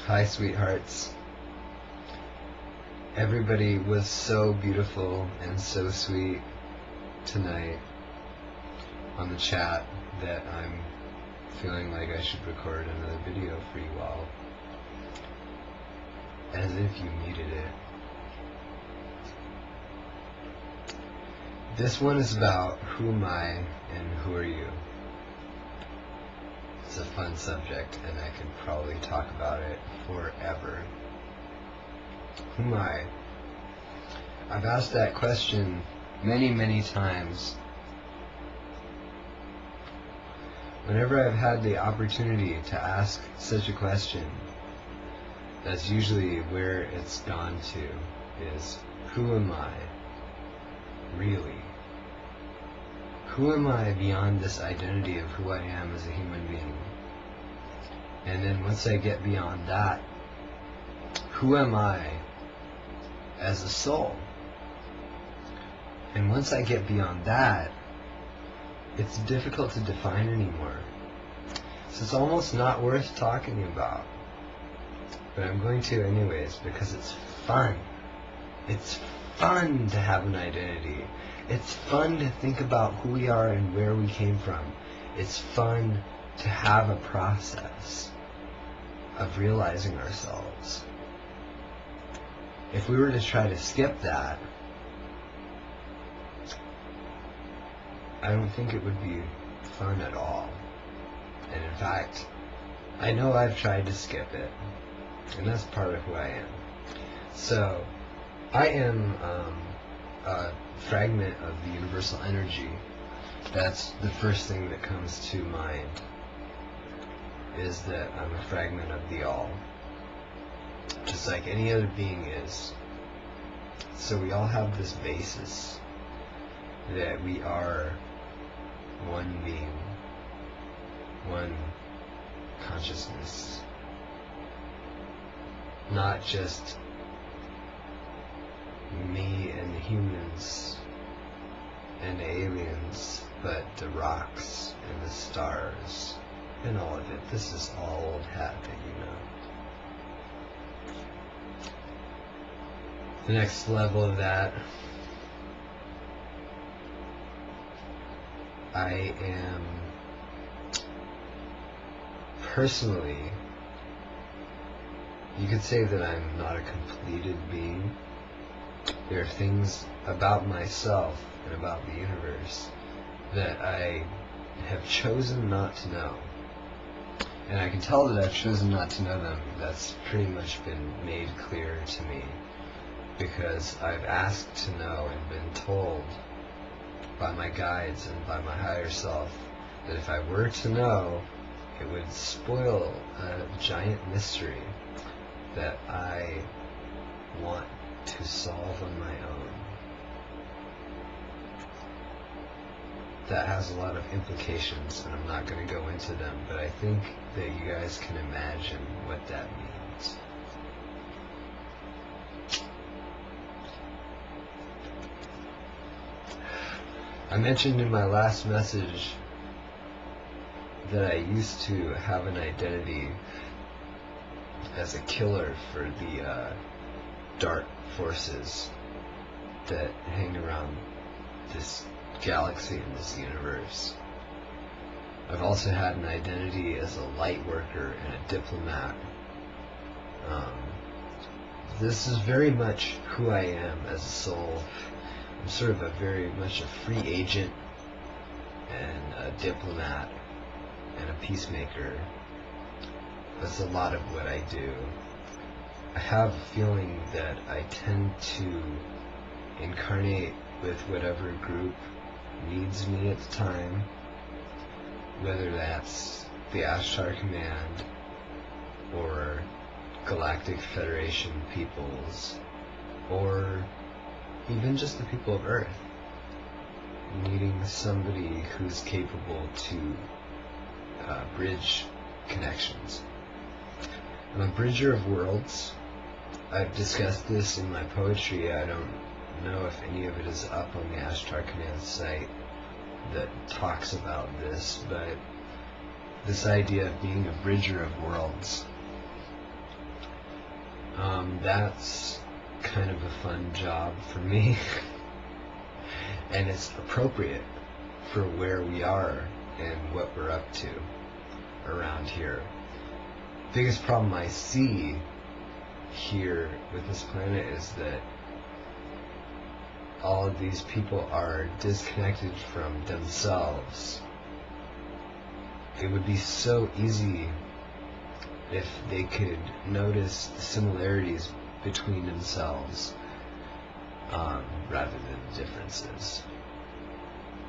Hi, sweethearts. Everybody was so beautiful and so sweet tonight on the chat that I'm feeling like I should record another video for you all. As if you needed it. This one is about who am I and who are you. It's a fun subject and I could probably talk about it forever. Who am I? I've asked that question many times. Whenever I've had the opportunity to ask such a question, that's usually where it's gone to, is who am I, really? Who am I beyond this identity of who I am as a human being? And then once I get beyond that, who am I as a soul? And once I get beyond that, it's difficult to define anymore. So it's almost not worth talking about. But I'm going to anyways, because it's fun. It's fun to have an identity. It's fun to think about who we are and where we came from. It's fun to have a process of realizing ourselves. If we were to try to skip that, I don't think it would be fun at all. And in fact, I know I've tried to skip it, and that's part of who I am. So, I am a fragment of the universal energy. That's the first thing that comes to mind, is that I'm a fragment of the all, just like any other being is. So we all have this basis that we are one being, one consciousness, not just me and the humans and the aliens, but the rocks and the stars and all of it. This is all old hat that you know. The next level of that, I am personally, you could say that I'm not a completed being. There are things about myself and about the universe that I have chosen not to know. And I can tell that I've chosen not to know them. That's pretty much been made clear to me, because I've asked to know and been told by my guides and by my higher self that if I were to know, it would spoil a giant mystery that I want to solve on my own. That has a lot of implications, and I'm not going to go into them, but I think that you guys can imagine what that means. I mentioned in my last message that I used to have an identity as a killer for the dark forces that hang around this galaxy and this universe. I've also had an identity as a light worker and a diplomat. This is very much who I am as a soul. I'm sort of very much a free agent and a diplomat and a peacemaker. That's a lot of what I do. I have a feeling that I tend to incarnate with whatever group needs me at the time, whether that's the Ashtar Command or Galactic Federation peoples, or even just the people of Earth, needing somebody who's capable to bridge connections. I'm a bridger of worlds. I've discussed this in my poetry. I don't know if any of it is up on the Ashtar Command site that talks about this, but this idea of being a bridger of worlds That's kind of a fun job for me. And it's appropriate for where we are and what we're up to around here. Biggest problem I see here with this planet is that all of these people are disconnected from themselves. It would be so easy if they could notice the similarities between themselves rather than differences.